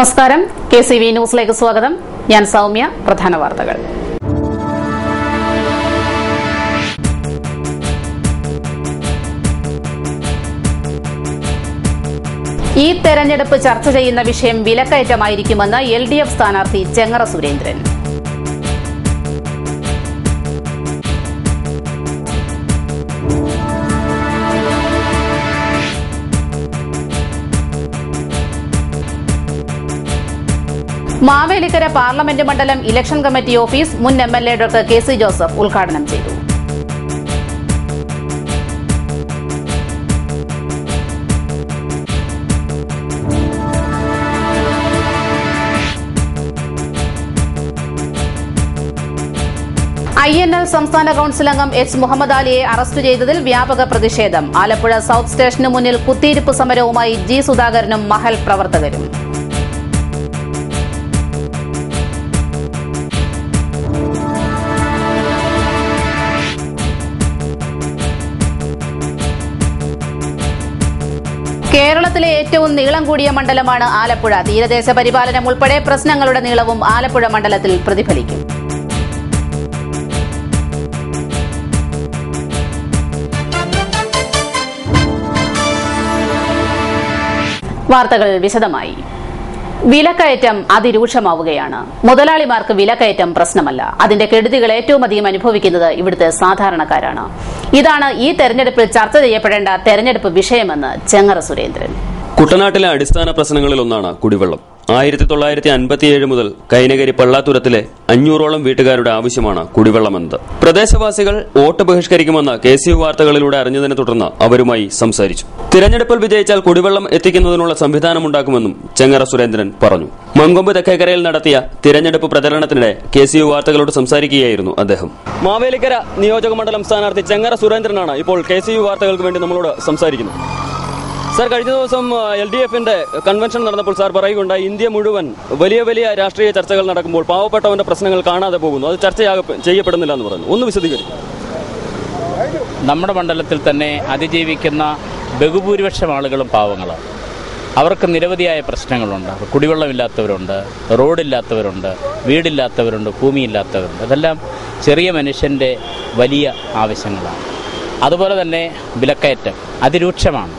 നമസ്കാരം. KCV ന്യൂസിലേക്ക് സ്വാഗതം. ഞാൻ സൗമ്യ. പ്രധാന വാർത്തകൾ. ഈ തെരഞ്ഞെടുപ്പ് ചർച്ച ചെയ്യുന്ന വിഷയം വിലക്കയറ്റമായിരിക്കുമെന്ന് LDF സ്ഥാനാർത്ഥി ചെങ്ങറ സുരേന്ദ്രൻ. മാവേലിക്കര പാർലമെന്റ് മണ്ഡലം ഇലക്ഷൻ കമ്മിറ്റി ഓഫീസ് മുൻ MLA ഡോക്ടർ KC ജോസഫ് ഉദ്ഘാടനം ചെയ്തു. INL സംസ്ഥാന കൌൺസിൽ അംഗം H. മുഹമ്മദ് അലിയെ അറസ്റ്റ് ചെയ്തതിൽ വ്യാപക പ്രതിഷേധം. ആലപ്പുഴ സൌത്ത് സ്റ്റേഷന് മുന്നിൽ കുത്തിയിരിപ്പ് സമരവുമായി G. സുധാകരനും മഹൽ പ്രവർത്തകരും. കേരളത്തിലെ ഏറ്റവും നീളം കൂടിയ മണ്ഡലമാണ് ആലപ്പുഴ. തീരദേശ പരിപാലനം ഉൾപ്പെടെ പ്രശ്നങ്ങളുടെ നീളവും ആലപ്പുഴ മണ്ഡലത്തിൽ പ്രതിഫലിക്കും. വാർത്തകൾ വിശദമായി. വിലക്കയറ്റം അതിരൂക്ഷമാവുകയാണ്. മുതലാളിമാർക്ക് വിലക്കയറ്റം പ്രശ്നമല്ല. അതിന്റെ കെടുതികൾ ഏറ്റവും അധികം അനുഭവിക്കുന്നത് ഇവിടുത്തെ സാധാരണക്കാരാണ്. ഇതാണ് ഈ തെരഞ്ഞെടുപ്പിൽ ചർച്ച ചെയ്യപ്പെടേണ്ട തെരഞ്ഞെടുപ്പ് വിഷയമെന്ന് ചെങ്ങറ സുരേന്ദ്രൻ. കുട്ടനാട്ടിലെ അടിസ്ഥാന പ്രശ്നങ്ങളിൽ ഒന്നാണ് കുടിവെള്ളം. 1957 മുതൽ കൈനകരി പള്ളാത്തുരത്തിലെ 500ഓളം വീട്ടുകാരുടെ ആവശ്യമാണ് കുടിവെള്ളമെന്നത്. പ്രദേശവാസികൾ വോട്ട് ബഹിഷ്കരിക്കുമെന്ന് KCV വാർത്തകളിലൂടെ അറിഞ്ഞതിനെ തുടർന്ന് അവരുമായി സംസാരിച്ചു. തിരഞ്ഞെടുപ്പിൽ വിജയിച്ചാൽ കുടിവെള്ളം എത്തിക്കുന്നതിനുള്ള സംവിധാനമുണ്ടാക്കുമെന്നും ചെങ്ങറ സുരേന്ദ്രൻ പറഞ്ഞു. മങ്കൊമ്പ് തെക്കേക്കരയിൽ നടത്തിയ തിരഞ്ഞെടുപ്പ് പ്രചരണത്തിനിടെ KCV വാർത്തകളോട് സംസാരിക്കുകയായിരുന്നു അദ്ദേഹം. മാവേലിക്കര നിയോജക മണ്ഡലം സ്ഥാനാർത്ഥി ചെങ്ങറ സുരേന്ദ്രനാണ് ഇപ്പോൾ KCV വാർത്തകൾക്ക് വേണ്ടി നമ്മളോട് സംസാരിക്കുന്നത്. സാർ, കഴിഞ്ഞ ദിവസം LDFന്റെ കൺവെൻഷൻ നടന്നപ്പോൾ സാർ പറയുകയുണ്ടായി, ഇന്ത്യ മുഴുവൻ വലിയ വലിയ രാഷ്ട്രീയ ചർച്ചകൾ നടക്കുമ്പോൾ പാവപ്പെട്ടവന്റെ പ്രശ്നങ്ങൾ കാണാതെ പോകുന്നു, അത് ചർച്ച ചെയ്യപ്പെടുന്നില്ല എന്ന് പറഞ്ഞു. ഒന്ന് വിശദീകരിക്കും. നമ്മുടെ മണ്ഡലത്തിൽ തന്നെ അതിജീവിക്കുന്ന ബഹുഭൂരിപക്ഷം ആളുകളും പാവങ്ങളാണ്. അവർക്ക് നിരവധിയായ പ്രശ്നങ്ങളുണ്ട്. കുടിവെള്ളമില്ലാത്തവരുണ്ട്, റോഡില്ലാത്തവരുണ്ട്, വീടില്ലാത്തവരുണ്ട്, ഭൂമിയില്ലാത്തവരുണ്ട്. അതെല്ലാം ചെറിയ മനുഷ്യൻ്റെ വലിയ ആവശ്യങ്ങളാണ്. അതുപോലെ തന്നെ വിലക്കയറ്റം അതിരൂക്ഷമാണ്.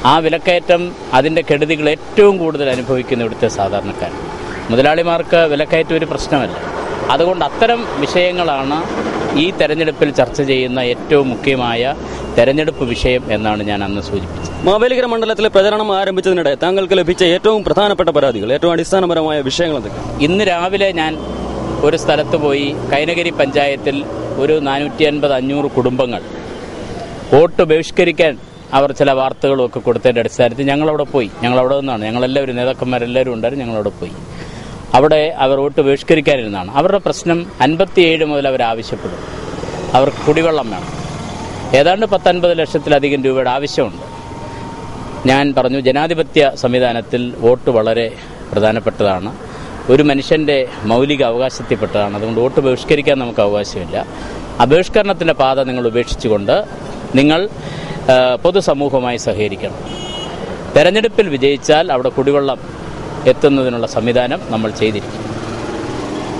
ആ വിലക്കയറ്റം, അതിൻ്റെ കെടുതികൾ ഏറ്റവും കൂടുതൽ അനുഭവിക്കുന്ന ഇവിടുത്തെ സാധാരണക്കാർ. മുതലാളിമാർക്ക് വിലക്കയറ്റം ഒരു പ്രശ്നമല്ല. അതുകൊണ്ട് അത്തരം വിഷയങ്ങളാണ് ഈ തെരഞ്ഞെടുപ്പിൽ ചർച്ച ചെയ്യുന്ന ഏറ്റവും മുഖ്യമായ തെരഞ്ഞെടുപ്പ് വിഷയം എന്നാണ് ഞാൻ അന്ന് സൂചിപ്പിച്ചത്. മാവേലിക്കര മണ്ഡലത്തിലെ പ്രചരണം ആരംഭിച്ചതിനിടെ താങ്കൾക്ക് ലഭിച്ച ഏറ്റവും പ്രധാനപ്പെട്ട പരാതികൾ, ഏറ്റവും അടിസ്ഥാനപരമായ വിഷയങ്ങൾ എന്തൊക്കെ? ഇന്ന് രാവിലെ ഞാൻ ഒരു സ്ഥലത്ത് പോയി. കൈനകരി പഞ്ചായത്തിൽ ഒരു 450-500 കുടുംബങ്ങൾ വോട്ട് ബഹിഷ്കരിക്കാൻ അവർ ചില വാർത്തകളൊക്കെ കൊടുത്തതിൻ്റെ അടിസ്ഥാനത്തിൽ ഞങ്ങളവിടെ പോയി. ഞങ്ങളവിടെ നിന്നാണ്, ഞങ്ങളെല്ലാവരും നേതാക്കന്മാരെല്ലാവരും ഉണ്ടായിരുന്നു. ഞങ്ങളവിടെ പോയി. അവിടെ അവർ വോട്ട് ബഹിഷ്കരിക്കാനിരുന്നതാണ്. അവരുടെ പ്രശ്നം 57 മുതൽ അവർ ആവശ്യപ്പെടും. അവർക്ക് കുടിവെള്ളം വേണം. ഏതാണ്ട് 10-50 ലക്ഷത്തിലധികം രൂപയുടെ ആവശ്യമുണ്ട്. ഞാൻ പറഞ്ഞു, ജനാധിപത്യ സംവിധാനത്തിൽ വോട്ട് വളരെ പ്രധാനപ്പെട്ടതാണ്. ഒരു മനുഷ്യൻ്റെ മൗലിക അവകാശത്തിൽപ്പെട്ടതാണ്. അതുകൊണ്ട് വോട്ട് ബഹിഷ്കരിക്കാൻ നമുക്ക് അവകാശമില്ല. ആ ബഹിഷ്കരണത്തിൻ്റെ പാത നിങ്ങൾ ഉപേക്ഷിച്ചുകൊണ്ട് നിങ്ങൾ പൊതുസമൂഹവുമായി സഹകരിക്കണം. തെരഞ്ഞെടുപ്പിൽ വിജയിച്ചാൽ അവിടെ കുടിവെള്ളം എത്തുന്നതിനുള്ള സംവിധാനം നമ്മൾ ചെയ്തിരിക്കും.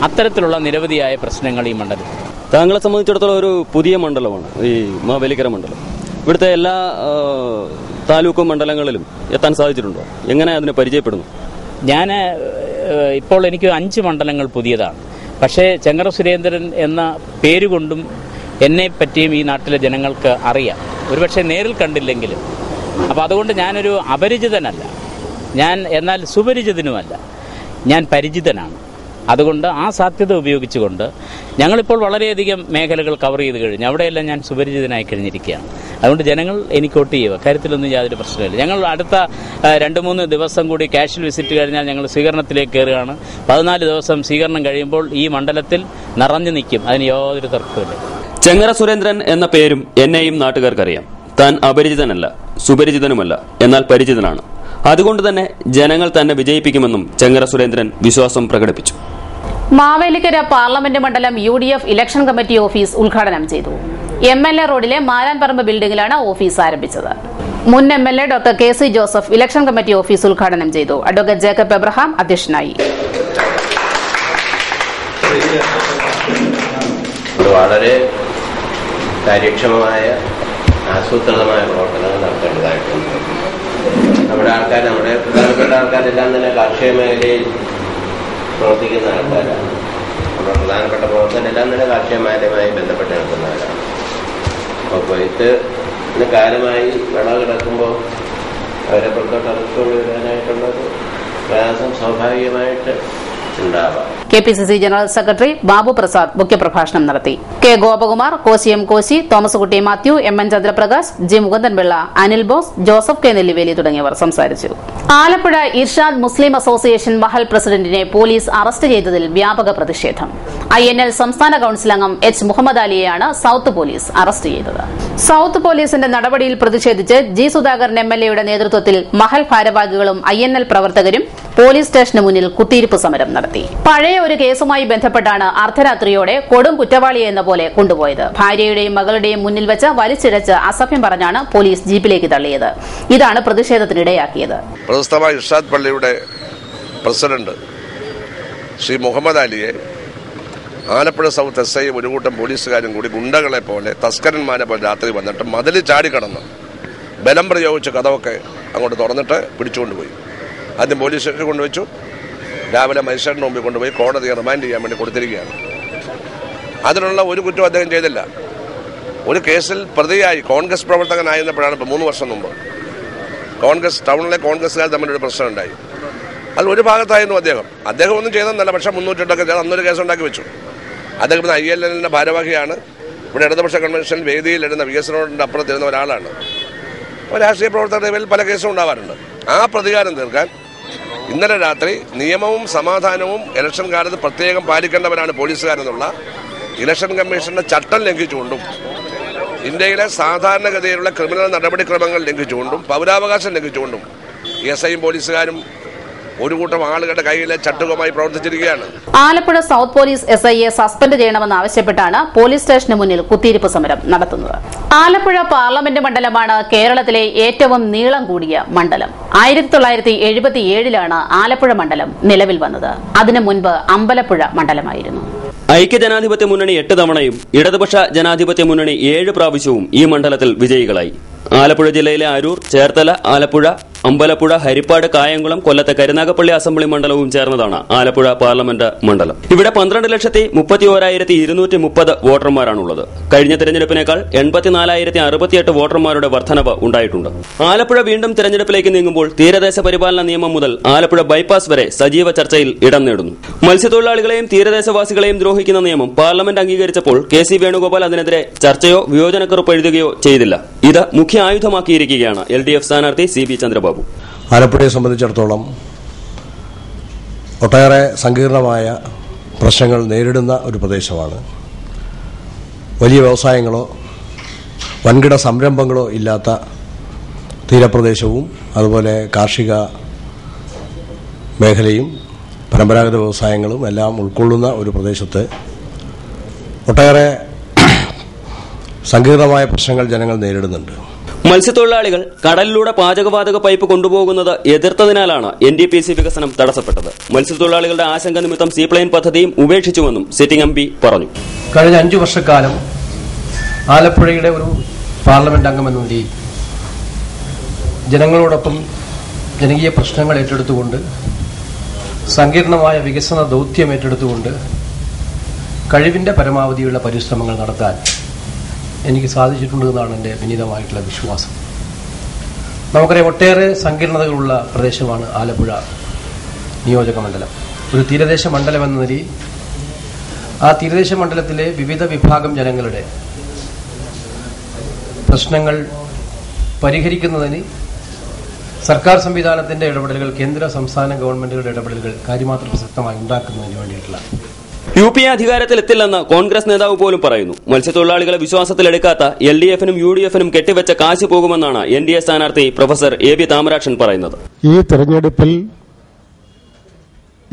അത്തരത്തിലുള്ള നിരവധിയായ പ്രശ്നങ്ങൾ ഈ മണ്ഡലത്തിൽ. താങ്കളെ സംബന്ധിച്ചിടത്തോളം ഒരു പുതിയ മണ്ഡലമാണ് ഈ മാവേലിക്കര മണ്ഡലം. ഇവിടുത്തെ എല്ലാ താലൂക്ക് മണ്ഡലങ്ങളിലും എത്താൻ സാധിച്ചിട്ടുണ്ടോ? എങ്ങനെ അതിനെ പരിചയപ്പെടുന്നു? ഞാൻ ഇപ്പോൾ എനിക്ക് 5 മണ്ഡലങ്ങൾ പുതിയതാണ്. പക്ഷേ ചെങ്ങറ സുരേന്ദ്രൻ എന്ന പേരുകൊണ്ടും എന്നെപ്പറ്റിയും ഈ നാട്ടിലെ ജനങ്ങൾക്ക് അറിയാം. ഒരുപക്ഷെ നേരിൽ കണ്ടില്ലെങ്കിലും. അപ്പോൾ അതുകൊണ്ട് ഞാനൊരു അപരിചിതനല്ല, എന്നാൽ സുപരിചിതനുമല്ല, ഞാൻ പരിചിതനാണ്. അതുകൊണ്ട് ആ സാധ്യത ഉപയോഗിച്ചുകൊണ്ട് ഞങ്ങളിപ്പോൾ വളരെയധികം മേഖലകൾ കവർ ചെയ്ത് കഴിഞ്ഞു. അവിടെയെല്ലാം ഞാൻ സുപരിചിതനായി കഴിഞ്ഞിരിക്കുകയാണ്. അതുകൊണ്ട് ജനങ്ങൾ എനിക്ക് വോട്ട് ചെയ്യുക, കാര്യത്തിലൊന്നും യാതൊരു പ്രശ്നമില്ല. ഞങ്ങൾ അടുത്ത 2-3 ദിവസം കൂടി കാഷ്വൽ വിസിറ്റ് കഴിഞ്ഞാൽ ഞങ്ങൾ സ്വീകരണത്തിലേക്ക് കയറുകയാണ്. 14 ദിവസം സ്വീകരണം കഴിയുമ്പോൾ ഈ മണ്ഡലത്തിൽ നിറഞ്ഞു നിൽക്കും. അതിന് യാതൊരു തർക്കമില്ല. ചെങ്ങറ സുരേന്ദ്രൻ എന്ന പേരും എന്നെയും നാട്ടുകാർക്കറിയാം. താൻ അപരിചിതനല്ല, സുപരിചിതനുമല്ല, എന്നാൽ പരിചിതനാണ്. അതുകൊണ്ട് തന്നെ ജനങ്ങൾ തന്നെ വിജയിപ്പിക്കുമെന്നും ചെങ്ങറ സുരേന്ദ്രൻ വിശ്വാസം പ്രകടിപ്പിച്ചു. മാവേലിക്കര പാർലമെന്റ് മണ്ഡലം UDF ഇലക്ഷൻ കമ്മിറ്റി ഓഫീസ് ഉദ്ഘാടനം ചെയ്തു. MLA റോഡിലെ മാരാൻപറമ്പ് ബിൽഡിംഗിലാണ് ഓഫീസ് ആരംഭിച്ചത്. മുൻ MLA doctor KC Joseph election committee office ഉദ്ഘാടനം ചെയ്തു. അഡ്വക്കേറ്റ് ജേക്കബ് എബ്രഹാം അധ്യക്ഷനായി. വളരെ കാര്യക്ഷമമായ ആസൂത്രിതമായ പ്രവർത്തനങ്ങൾ നടത്തേണ്ടതായിട്ടുണ്ട്. നമ്മുടെ പ്രധാനപ്പെട്ട ആൾക്കാരെല്ലാം തന്നെ കാർഷിക മേഖലയിൽ പ്രവർത്തിക്കുന്ന ആൾക്കാരാണ്. നമ്മുടെ പ്രധാനപ്പെട്ട പ്രവർത്തനം തന്നെ കാർഷിക മേഖലയുമായി ബന്ധപ്പെട്ട് നിൽക്കുന്നവരാണ്. അപ്പോൾ കൊയ്ത്തിന് കാലമായി വിള കിടക്കുമ്പോൾ അവരെ പുറത്തോട്ട് അറച്ചുകൊണ്ട് വരാനായിട്ടുള്ളൊരു പ്രയാസം സ്വാഭാവികമായിട്ട് ഉണ്ടാവാം. KPCC general secretary Babu Prasad മുഖ്യപ്രഭാഷണം നടത്തി. K. ഗോപകുമാർ, കോശിയം Koshy, Thomas Kutty Mathew, MN Chandraprakash, G. Mukundanpillai, Anil Bose, Joseph K. Nelliveli തുടങ്ങിയവർ സംസാരിച്ചു. ആലപ്പുഴ ഇർഷാദ് മുസ്ലിം അസോസിയേഷൻ മഹൽ പ്രസിഡന്റിനെ പോലീസ് അറസ്റ്റ് ചെയ്തതിൽ വ്യാപക പ്രതിഷേധം. INL സംസ്ഥാന കൌൺസിൽ അംഗം H. മുഹമ്മദ് അലിയെയാണ് സൌത്ത് പോലീസ് അറസ്റ്റ് ചെയ്തത്. സൌത്ത് പോലീസിന്റെ നടപടിയിൽ പ്രതിഷേധിച്ച് G. സുധാകരൻ MLAയുടെ നേതൃത്വത്തിൽ മഹൽ ഭാരവാഹികളും INL പ്രവർത്തകരും പോലീസ് സ്റ്റേഷന് മുന്നിൽ കുത്തിയിരിപ്പ് സമരം നടത്തി. പഴയ ഒരു കേസുമായി ബന്ധപ്പെട്ടാണ് അർദ്ധരാത്രിയോടെ കൊടും കുറ്റവാളിയെ എന്ന പോലെ കൊണ്ടുപോയത്. ഭാര്യയുടെയും മകളുടെയും മുന്നിൽ വെച്ച് വലിച്ചിഴച്ച് അസഭ്യം പറഞ്ഞാണ് പോലീസ് ജീപ്പിലേക്ക് തള്ളിയത്. ഇതാണ് പ്രതിഷേധത്തിനിടയാക്കിയത്. പ്രശസ്തമായ ഇർഷാദ് പള്ളിയുടെ പ്രസിഡന്റ് ശ്രീ മുഹമ്മദ് അലിയെ ആലപ്പുഴ സൗത്ത് SI ഒരു കൂട്ടം പോലീസുകാരും കൂടി ഗുണ്ടകളെ പോലെ തസ്കരന്മാരെ പോലെ രാത്രി വന്നിട്ട് മതിൽ ചാടിക്കടന്ന് ബലം പ്രയോഗിച്ച് കഥവൊക്കെ അങ്ങോട്ട് തുറന്നിട്ട് പിടിച്ചുകൊണ്ടുപോയി. ആദ്യം പോലീസ് സ്റ്റേഷനിൽ കൊണ്ടുവച്ചു. രാവിലെ മജിസ്ട്രേറ്റിന് മുമ്പിൽ കൊണ്ടുപോയി കോടതിയെ റിമാൻഡ് ചെയ്യാൻ വേണ്ടി കൊടുത്തിരിക്കുകയാണ്. അതിനുള്ള ഒരു കുറ്റവും അദ്ദേഹം ചെയ്തില്ല. ഒരു കേസിൽ പ്രതിയായി കോൺഗ്രസ് പ്രവർത്തകനായിരുന്നപ്പോഴാണ് ഇപ്പോൾ 3 വർഷം മുമ്പ് ടൗണിലെ കോൺഗ്രസ്സുകാർ തമ്മിലൊരു പ്രശ്നം ഉണ്ടായി. അതിൽ ഒരു ഭാഗത്തായിരുന്നു അദ്ദേഹം ഒന്നും ചെയ്തെന്നല്ല, പക്ഷേ 308 ചെയ്ത് അന്നൊരു കേസുണ്ടാക്കി വെച്ചു. അദ്ദേഹം ILLന്റെ ഭാരവാഹിയാണ്. ഇവിടെ ഇടതുപക്ഷ കൺവെൻഷനിൽ വേദിയിലിരുന്ന വികസനത്തിന്റെ അപ്പുറത്തിരുന്ന ഒരാളാണ്. അപ്പോൾ രാഷ്ട്രീയ പ്രവർത്തകരുടെ പേരിൽ പല കേസും ഉണ്ടാവാറുണ്ട്. ആ പ്രതികാരം തീർക്കാൻ ഇന്നലെ രാത്രി നിയമവും സമാധാനവും ഇലക്ഷൻ കാലത്ത് പ്രത്യേകം പാലിക്കേണ്ടവരാണ് പോലീസുകാരെന്നുള്ള ഇലക്ഷൻ കമ്മീഷന്റെ ചട്ടം ലംഘിച്ചുകൊണ്ടും ഇന്ത്യയിലെ സാധാരണഗതിയിലുള്ള ക്രിമിനൽ നടപടിക്രമങ്ങൾ ലംഘിച്ചുകൊണ്ടും പൗരാവകാശം ലംഘിച്ചുകൊണ്ടും SIയും പോലീസുകാരും ഒരു കൂട്ടം ആളുകളുടെ കയ്യിലെ ചട്ടുകമായി പ്രവർത്തിച്ചിരിക്കുകയാണ്. ആലപ്പുഴ സൌത്ത് പോലീസ് SIയെ സസ്പെൻഡ് ചെയ്യണമെന്നാവശ്യപ്പെട്ടാണ് പോലീസ് സ്റ്റേഷന് മുന്നിൽ കുത്തിയിരിപ്പ് സമരം നടത്തുന്നത്. ആലപ്പുഴ പാർലമെന്റ് മണ്ഡലമാണ് കേരളത്തിലെ ഏറ്റവും നീളം കൂടിയ മണ്ഡലം. 1977 ആലപ്പുഴ മണ്ഡലം നിലവിൽ വന്നത്. അതിനു മുൻപ് അമ്പലപ്പുഴ മണ്ഡലമായിരുന്നു. ഐക്യജനാധിപത്യ മുന്നണി 8 തവണയും ഇടതുപക്ഷ ജനാധിപത്യ മുന്നണി 7 പ്രാവശ്യവും ഈ മണ്ഡലത്തിൽ വിജയികളായി. ആലപ്പുഴ ജില്ലയിലെ അരൂർ, ചേർത്തല, ആലപ്പുഴ, അമ്പലപ്പുഴ, ഹരിപ്പാട്, കായംകുളം, കൊല്ലത്തെ കരുനാഗപ്പള്ളി അസംബ്ലി മണ്ഡലവും ചേർന്നതാണ് ആലപ്പുഴ പാർലമെന്റ് മണ്ഡലം. ഇവിടെ 12,31,230 വോട്ടർമാരാണുള്ളത്. കഴിഞ്ഞ തെരഞ്ഞെടുപ്പിനേക്കാൾ 84,068 വോട്ടർമാരുടെ വർധനവ് ഉണ്ടായിട്ടുണ്ട്. ആലപ്പുഴ വീണ്ടും തെരഞ്ഞെടുപ്പിലേക്ക് നീങ്ങുമ്പോൾ തീരദേശ പരിപാലന നിയമം മുതൽ ആലപ്പുഴ ബൈപ്പാസ് വരെ സജീവ ചർച്ചയിൽ ഇടം നേടുന്നു. മത്സ്യത്തൊഴിലാളികളെയും തീരദേശവാസികളെയും ദ്രോഹിക്കുന്ന നിയമം പാർലമെന്റ് അംഗീകരിച്ചപ്പോൾ KC വേണുഗോപാൽ അതിനെതിരെ ചർച്ചയോ വിയോജനക്കുറിപ്പ് എഴുതുകയോ ചെയ്തില്ല. ഇത് മുഖ്യ ആയുധമാക്കിയിരിക്കുകയാണ് LDF സ്ഥാനാർത്ഥി CB ചന്ദ്രബാബു. ആലപ്പുഴയെ സംബന്ധിച്ചിടത്തോളം ഒട്ടേറെ സങ്കീർണമായ പ്രശ്നങ്ങൾ നേരിടുന്ന ഒരു പ്രദേശമാണ്. വലിയ വ്യവസായങ്ങളോ വൻകിട സംരംഭങ്ങളോ ഇല്ലാത്ത തീരപ്രദേശവും അതുപോലെ കാർഷിക മേഖലയും പരമ്പരാഗത വ്യവസായങ്ങളും എല്ലാം ഉൾക്കൊള്ളുന്ന ഒരു പ്രദേശത്ത് ഒട്ടേറെ സങ്കീർണമായ പ്രശ്നങ്ങൾ ജനങ്ങൾ നേരിടുന്നുണ്ട്. മത്സ്യത്തൊഴിലാളികൾ കടലിലൂടെ പാചകവാതക പൈപ്പ് കൊണ്ടുപോകുന്നത് എതിർത്തതിനാലാണ് NDPC വികസനം തടസ്സപ്പെട്ടത്. മത്സ്യത്തൊഴിലാളികളുടെ ആശങ്ക നിമിത്തം സീപ്ലെയിൻ പദ്ധതിയും ഉപേക്ഷിച്ചുവെന്നും സിറ്റിംഗ് MP പറഞ്ഞു. കഴിഞ്ഞ 5 വർഷക്കാലം ആലപ്പുഴയുടെ ഒരു പാർലമെന്റ് അംഗമെന്ന നിലയിൽ ജനങ്ങളോടൊപ്പം ജനകീയ പ്രശ്നങ്ങൾ ഏറ്റെടുത്തുകൊണ്ട് സങ്കീർണമായ വികസന ദൌത്യം ഏറ്റെടുത്തുകൊണ്ട് കഴിവിന്റെ പരമാവധിയുള്ള പരിശ്രമങ്ങൾ നടത്താൻ എനിക്ക് സാധിച്ചിട്ടുണ്ടെന്നാണ് എൻ്റെ വിനീതമായിട്ടുള്ള വിശ്വാസം. നമുക്കറിയാം, ഒട്ടേറെ സങ്കീർണതകളുള്ള പ്രദേശമാണ് ആലപ്പുഴ നിയോജക മണ്ഡലം. ഒരു തീരദേശ മണ്ഡലം എന്ന നിലയിൽ ആ തീരദേശ മണ്ഡലത്തിലെ വിവിധ വിഭാഗം ജനങ്ങളുടെ പ്രശ്നങ്ങൾ പരിഹരിക്കുന്നതിന് സർക്കാർ സംവിധാനത്തിന്റെ ഇടപെടലുകൾ, കേന്ദ്ര സംസ്ഥാന ഗവൺമെന്റുകളുടെ ഇടപെടലുകൾ കാര്യമാത്ര പ്രസക്തമായി ഉണ്ടാക്കുന്നതിന് വേണ്ടിയിട്ടുള്ള UP അധികാരത്തിലെത്തില്ലെന്ന് കോൺഗ്രസ് നേതാവ് പോലും പറയുന്നു. മത്സ്യത്തൊഴിലാളികളെ വിശ്വാസത്തിലെടുക്കാത്ത LDFനും UDFനും കെട്ടിവെച്ച കാശ് പോകുമെന്നാണ് NDA സ്ഥാനാർത്ഥി പ്രൊഫസർ AB താമരാക്ഷൻ പറയുന്നത്. ഈ തെരഞ്ഞെടുപ്പിൽ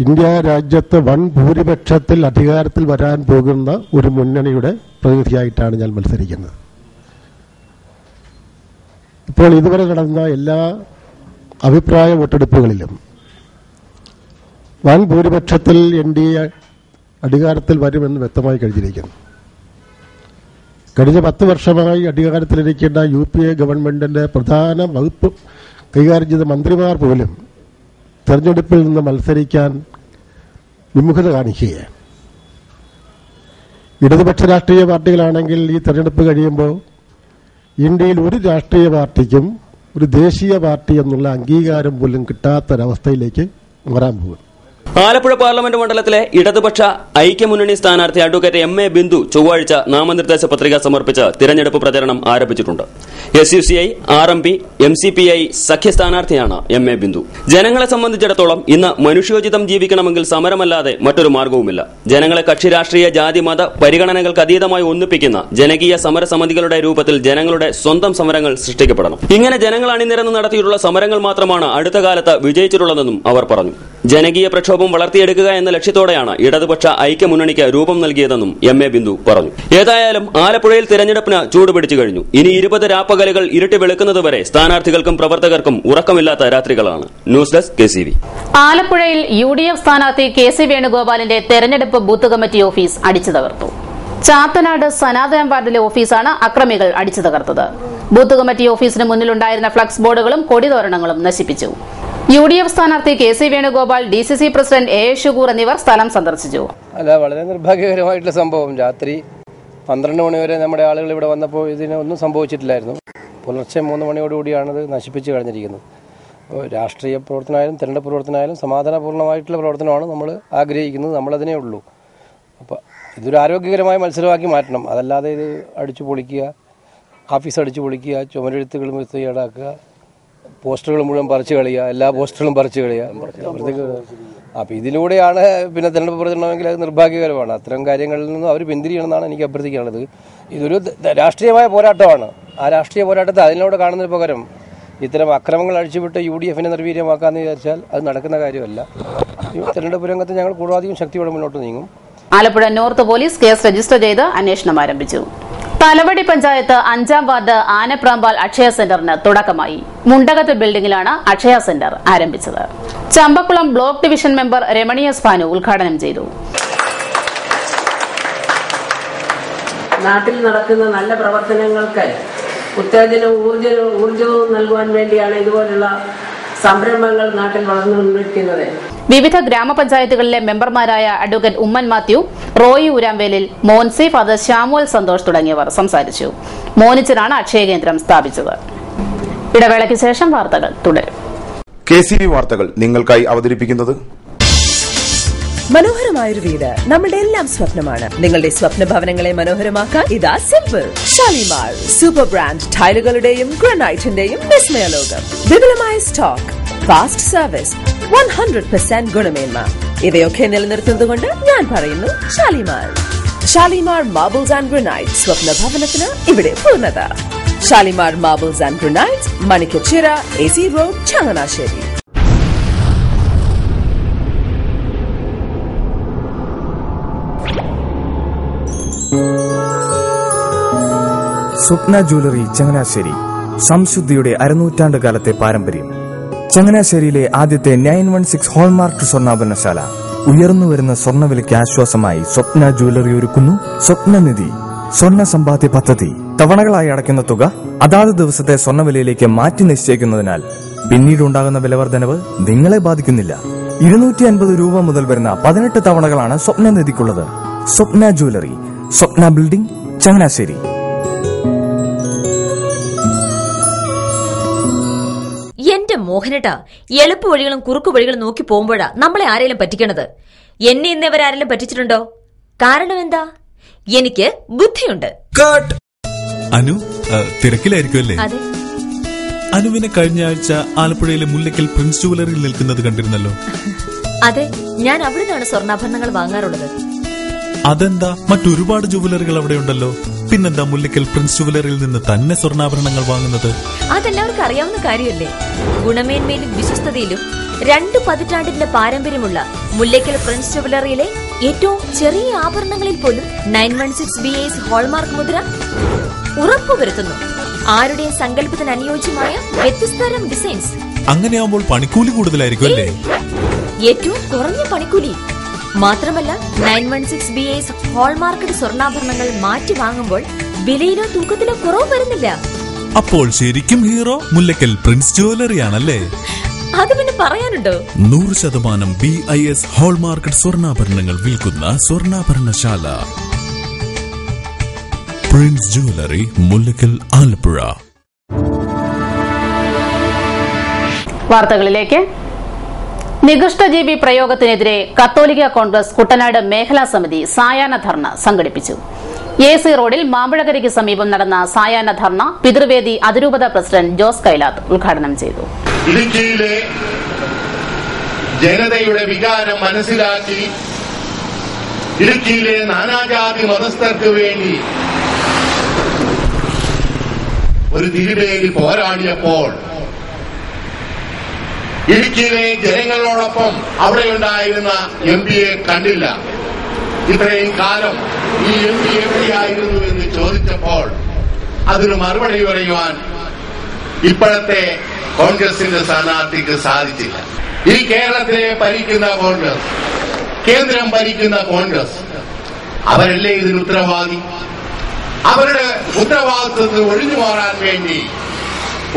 ഇന്ത്യ രാജ്യത്ത് വൻ ഭൂരിപക്ഷത്തിൽ അധികാരത്തിൽ വരാൻ പോകുന്ന ഒരു മുന്നണിയുടെ പ്രതിനിധിയായിട്ടാണ് ഞാൻ മത്സരിക്കുന്നത്. ഇപ്പോൾ ഇതുവരെ നടന്ന എല്ലാ അഭിപ്രായ വോട്ടെടുപ്പുകളിലും വൻ ഭൂരിപക്ഷത്തിൽ NDA അധികാരത്തിൽ വരുമെന്ന് വ്യക്തമായി കഴിഞ്ഞിരിക്കുന്നു. കഴിഞ്ഞ 10 വർഷമായി അധികാരത്തിലിരിക്കേണ്ട UPA ഗവൺമെന്റിന്റെ പ്രധാന വകുപ്പ് കൈകാര്യം ചെയ്ത മന്ത്രിമാർ പോലും തെരഞ്ഞെടുപ്പിൽ നിന്ന് മത്സരിക്കാൻ വിമുഖത കാണിക്കുകയാണ്. ഇടതുപക്ഷ രാഷ്ട്രീയ പാർട്ടികളാണെങ്കിൽ ഈ തെരഞ്ഞെടുപ്പ് കഴിയുമ്പോൾ ഇന്ത്യയിൽ ഒരു രാഷ്ട്രീയ പാർട്ടിക്കും ഒരു ദേശീയ പാർട്ടി എന്നുള്ള അംഗീകാരം പോലും കിട്ടാത്തൊരവസ്ഥയിലേക്ക് മാറാൻ പോകും. ആലപ്പുഴ പാർലമെന്റ് മണ്ഡലത്തിലെ ഇടതുപക്ഷ ഐക്യമുന്നണി സ്ഥാനാർത്ഥി അഡ്വക്കേറ്റ് MA ബിന്ദു ചൊവ്വാഴ്ച നാമനിർദ്ദേശ പത്രിക സമർപ്പിച്ച് തിരഞ്ഞെടുപ്പ് പ്രചരണം ആരംഭിച്ചിട്ടുണ്ട്. SUCI, RMP, MCPI സഖ്യ സ്ഥാനാർത്ഥിയാണ് MA ബിന്ദു. ജനങ്ങളെ സംബന്ധിച്ചിടത്തോളം ഇന്ന് മനുഷ്യോചിതം ജീവിക്കണമെങ്കിൽ സമരമല്ലാതെ മറ്റൊരു മാർഗവുമില്ല. ജനങ്ങളെ കക്ഷി രാഷ്ട്രീയ ജാതി മത പരിഗണനകൾക്ക് അതീതമായി ഒന്നിപ്പിക്കുന്ന ജനകീയ സമരസമിതികളുടെ രൂപത്തിൽ ജനങ്ങളുടെ സ്വന്തം സമരങ്ങൾ സൃഷ്ടിക്കപ്പെടണം. ഇങ്ങനെ ജനങ്ങൾ അണിനിരന്ന് നടത്തിയിട്ടുള്ള സമരങ്ങൾ മാത്രമാണ് അടുത്ത കാലത്ത് വിജയിച്ചിട്ടുള്ളതെന്നും അവർ പറഞ്ഞു. ജനകീയ പ്രക്ഷോഭം വളർത്തിയെടുക്കുക എന്ന ലക്ഷ്യത്തോടെയാണ് ഇടതുപക്ഷ ഐക്യമുന്നണിക്ക് രൂപം നൽകിയതെന്നും MA ബിന്ദു പറഞ്ഞു. ഏതായാലും ആലപ്പുഴയിൽ തിരഞ്ഞെടുപ്പിന് ചൂടുപിടിച്ചു കഴിഞ്ഞു. ഇനി 20 രാപ്പകലുകൾ ഇരുട്ടി വെളുക്കുന്നതുവരെ സ്ഥാനാർത്ഥികൾക്കും പ്രവർത്തകർക്കും ഉറക്കമില്ലാത്ത രാത്രികളാണ്. News desk KCV. ആലപ്പുഴയിൽ UDF സ്ഥാനാർത്ഥി KC വേണുഗോപാലിന്റെ തെരഞ്ഞെടുപ്പ് ബൂത്ത് കമ്മിറ്റി ഓഫീസ് അടിച്ചു തകർത്തു. ചാത്തനാട് സനാതന വാർഡിലെ ഓഫീസാണ് അക്രമികൾ അടിച്ചു തകർത്തത്. ബൂത്ത് കമ്മിറ്റി ഓഫീസിന് മുന്നിലുണ്ടായിരുന്ന ഫ്ലക്സ് ബോർഡുകളും കൊടിതോരണങ്ങളും നശിപ്പിച്ചു. UDF സ്ഥാനാർത്ഥി KC Venugopal, DCC president A. ഷുഗൂർ എന്നിവർ സ്ഥലം സന്ദർശിച്ചു. വളരെ നിർഭാഗ്യകരമായിട്ടുള്ള സംഭവം. രാത്രി 12 മണി വരെ നമ്മുടെ ആളുകൾ ഇവിടെ വന്നപ്പോൾ ഇതിനൊന്നും സംഭവിച്ചിട്ടില്ലായിരുന്നു. പുലർച്ചെ 3 മണിയോടുകൂടിയാണ് ഇത് നശിപ്പിച്ച് കഴിഞ്ഞിരിക്കുന്നത്. രാഷ്ട്രീയ പ്രവർത്തനമായാലും തെരഞ്ഞെടുപ്പ് പ്രവർത്തനമായാലും സമാധാനപൂർണ്ണമായിട്ടുള്ള പ്രവർത്തനമാണ് നമ്മൾ ആഗ്രഹിക്കുന്നത്. നമ്മളതിനേ ഉള്ളൂ. അപ്പോൾ ഇതൊരു ആരോഗ്യകരമായ മത്സരമാക്കി മാറ്റണം. അതല്ലാതെ ഇത് അടിച്ചു പൊളിക്കുക, ഓഫീസ് അടിച്ചു പൊളിക്കുക, ചുമരെഴുത്തുകളും വൃത്തികേടാക്കുക, പോസ്റ്ററുകൾ മുഴുവൻ പറിച്ചു കളയുക, എല്ലാ പോസ്റ്ററുകളും പറിച്ചു കളയുക. അപ്പോൾ ഇതിലൂടെയാണ് പിന്നെ തെരഞ്ഞെടുപ്പ് പ്രചരണമെങ്കിൽ അത് നിർഭാഗ്യകരമാണ്. അത്തരം കാര്യങ്ങളിൽ നിന്നും അവർ പിന്തിരിയണമെന്നാണ് എനിക്ക് അഭ്യർത്ഥിക്കാനുള്ളത്. ഇതൊരു രാഷ്ട്രീയമായ പോരാട്ടമാണ്. ആ രാഷ്ട്രീയ പോരാട്ടത്തെ അതിനോട് കാണുന്നതിന് പകരം ഇത്തരം അക്രമങ്ങൾ അഴിച്ചുവിട്ട് UDFനെ നിർവീര്യമാക്കാമെന്ന് വിചാരിച്ചാൽ അത് നടക്കുന്ന കാര്യമല്ല. തെരഞ്ഞെടുപ്പ് രംഗത്ത് ഞങ്ങൾ കൂടുതലധികം ശക്തിയോടെ മുന്നോട്ട് നീങ്ങും. Alappuzha north police case register ചെയ്ത് അന്വേഷണം ആരംഭിച്ചു. തലവടി പഞ്ചായത്ത് 5-ാം വാർഡ് ആനപ്രാമ്പാൽ അക്ഷയ സെന്ററിന് തുടക്കമായി. മുണ്ടകത്ത് ബിൽഡിംഗിലാണ് അക്ഷയ സെന്റർ ആരംഭിച്ചത്. ചമ്പക്കുളം ബ്ലോക്ക് ഡിവിഷൻ മെമ്പർ രമണീയസ് ഭാനു ഉദ്ഘാടനം ചെയ്തു. നാട്ടിൽ നടക്കുന്ന നല്ല പ്രവർത്തനങ്ങൾക്ക് ഉത്തേജനവും ഊർജവും നൽകുവാൻ വേണ്ടിയാണ് ഇതുപോലുള്ള സംരംഭങ്ങൾ നാട്ടിൽ വളർന്നുകൊണ്ടിരിക്കുന്നത്. വിവിധ ഗ്രാമപഞ്ചായത്തുകളിലെ മെമ്പർമാരായ അഡ്വക്കേറ്റ് ഉമ്മൻ മാത്യു, റോയി ഊരാമ്പേലിൽ, മോൻസി, ഫാദർ ശ്യാമുൽ സന്തോഷ് തുടങ്ങിയവർ സംസാരിച്ചു. മോനിച്ചനാണ് അക്ഷയ കേന്ദ്രം സ്ഥാപിച്ചത്. ഇടവേളയ്ക്ക് ശേഷം വാർത്തകൾ തുടരും. KCV വാർത്തകൾ നിങ്ങൾക്കായി അവതരിപ്പിക്കുന്നത് മനോഹരമായൊരു വീട് നമ്മുടെ എല്ലാം സ്വപ്നമാണ്. നിങ്ങളുടെ സ്വപ്ന ഭവനങ്ങളെ മനോഹരമാക്കാൻ ഇതാ സിമ്പിൾ. ഷാലിമാർ സൂപ്പർ ബ്രാൻഡ് ടൈലുകളുടെയും ഗ്രാനൈറ്റിന്റെയും വിസ്മയ ലോകം. വിപുലമായ സ്റ്റോക്ക്, ഫാസ്റ്റ് സർവീസ്, 100% ഗുണമേന്മ ഇവയൊക്കെ നിലനിർത്തുന്നതുകൊണ്ട് ഞാൻ പറയുന്നു Shalimar. Shalimar marbles and granite. സ്വപ്ന ഭവനത്തിന് ഇവിടെ പൂർണ്ണത. Shalimar marbles and granite, Manikkachira, AC road, Changanassery. Swapna jewellery Changanassery. സംശുദ്ധിയുടെ അരനൂറ്റാണ്ട് കാലത്തെ പാരമ്പര്യം. ചങ്ങനാശ്ശേരിയിലെ ആദ്യത്തെ 916 ഹോൾമാർക്ക് സ്വർണ്ണാഭരണശാല. ഉയർന്നുവരുന്ന സ്വർണ്ണവിലയ്ക്ക് ആശ്വാസമായി സ്വപ്ന ജ്വല്ലറി ഒരുക്കുന്നു സ്വപ്നനിധി സ്വർണ്ണ സമ്പാദ്യ പദ്ധതി. തവണകളായി അടയ്ക്കുന്ന തുക അതാത് ദിവസത്തെ സ്വർണ്ണവിലയിലേക്ക് മാറ്റി നിശ്ചയിക്കുന്നതിനാൽ പിന്നീടുണ്ടാകുന്ന വിലവർദ്ധനവ് നിങ്ങളെ ബാധിക്കുന്നില്ല. 250 രൂപ മുതൽ വരുന്ന 18 തവണകളാണ് സ്വപ്നനിധിക്കുള്ളത്. സ്വപ്ന ജ്വല്ലറി, സ്വപ്ന ബിൽഡിംഗ്, ചങ്ങനാശ്ശേരി. എന്റെ മോഹനേട്ടാ, എളുപ്പ വഴികളും കുറുക്കു വഴികളും നോക്കി പോകുമ്പോഴാ നമ്മളെ ആരെങ്കിലും പറ്റിക്കണത്. എന്നെ ഇന്നേവരാരെങ്കിലും പറ്റിച്ചിട്ടുണ്ടോ? കാരണം എന്താ? എനിക്ക് ബുദ്ധിയുണ്ട്. അനു തിരക്കിലായിരിക്കുമല്ലേ? അതെ. അനുവിനെ കഴിഞ്ഞ ആഴ്ച ആലപ്പുഴയിലെ മുല്ലയ്ക്കൽ പ്രിൻസ് ജുവലറിയിൽ നിൽക്കുന്നത് കണ്ടിരുന്നല്ലോ. അതെ, ഞാൻ അവിടെ നിന്നാണ് സ്വർണ്ണാഭരണങ്ങൾ വാങ്ങാറുള്ളത്. അതെന്താ, മറ്റൊരുപാട് ജുവലറികൾ അവിടെ ഉണ്ടല്ലോ. പിന്നെന്താ മുല്ലയ്ക്കൽ പ്രിൻസ് ജുവലറിയിൽ നിന്ന് തന്നെ സ്വർണ്ണാഭരണങ്ങൾ വാങ്ങുന്നത്? അതെല്ലാവർക്കും അറിയാവുന്ന കാര്യമല്ലേ. ഗുണമേന്മയിലും വിശ്വസ്തതയിലും 2 പതിറ്റാണ്ടിന്റെ പാരമ്പര്യമുള്ള മുല്ലയ്ക്കൽ പ്രിൻസ് ജുവലറിയിലെ ഏറ്റവും ചെറിയ ആഭരണങ്ങളിൽ പോലും 916 BAS ഹോൾമാർക്ക് മുദ്ര ഉറപ്പുവരുത്തുന്നു. ആരുടെയും സങ്കല്പത്തിന് അനുയോജ്യമായ വ്യത്യസ്തതരം ഡിസൈൻസ്. അങ്ങനെയാവുമ്പോൾ പണിക്കൂലി കൂടുതലായിരിക്കും അല്ലേ? ഏറ്റവും കുറഞ്ഞ പണിക്കൂലി. മാത്രമല്ല 916 BIS ഹോൾമാർക്കറ്റ് സ്വർണ്ണാഭരണങ്ങൾ മാറ്റി വാങ്ങുമ്പോൾ വിലയിലോ തൂക്കത്തിലോ കുറവ് വരുന്നില്ല. അപ്പോൾ ശരിക്കും ഹീറോ മുല്ലക്കൽ പ്രിൻസ് ജ്വല്ലറി ആണല്ലേ? അത് പിന്നെ പറയാനുണ്ടോ? 100% BIS ഹോൾമാർക്കറ്റ് സ്വർണ്ണാഭരണങ്ങൾ വിൽക്കുന്ന സ്വർണ്ണാഭരണശാല പ്രിൻസ് ജ്വല്ലറി, മുല്ലക്കൽ, ആലപ്പുഴ. വാർത്തകളിലേക്ക്. നികൃഷ്ടജീവി പ്രയോഗത്തിനെതിരെ കത്തോലിക്ക കോൺഗ്രസ് കുട്ടനാട് മേഖലാ സമിതി സായാഹ്ന ധർണ സംഘടിപ്പിച്ചു. AC റോഡിൽ മാമ്പഴക്കരയ്ക്ക് സമീപം നടന്ന സായാഹ്ന ധർണ പിതൃവേദി അതിരൂപത പ്രസിഡന്റ് ജോസ് കൈലാത്ത് ഉദ്ഘാടനം ചെയ്തു. ഇടുക്കിയിലെ ജനതയുടെ വികാരം മനസ്സിലാക്കി ഇടുക്കിയിലെ നാനാജാതി മതസ്ഥർക്ക് വേണ്ടി ഒരു തിരുവേദി പോരാടിയപ്പോൾ ഇടുക്കിയിലെ ജനങ്ങളോടൊപ്പം അവിടെയുണ്ടായിരുന്ന MP-യെ കണ്ടില്ല. ഇത്രയും കാലം ഈ MP എവിടെയായിരുന്നു എന്ന് ചോദിച്ചപ്പോൾ അതിന് മറുപടി പറയുവാൻ ഇപ്പോഴത്തെ കോൺഗ്രസിന്റെ സ്ഥാനാർത്ഥിക്ക് സാധിച്ചില്ല. ഈ കേരളത്തിലെ ഭരിക്കുന്ന കോൺഗ്രസ്, കേന്ദ്രം ഭരിക്കുന്ന കോൺഗ്രസ്, അവരല്ലേ ഇതിന് ഉത്തരവാദി? അവരുടെ ഉത്തരവാദിത്വത്തിൽ ഒഴിഞ്ഞു മാറാൻ വേണ്ടി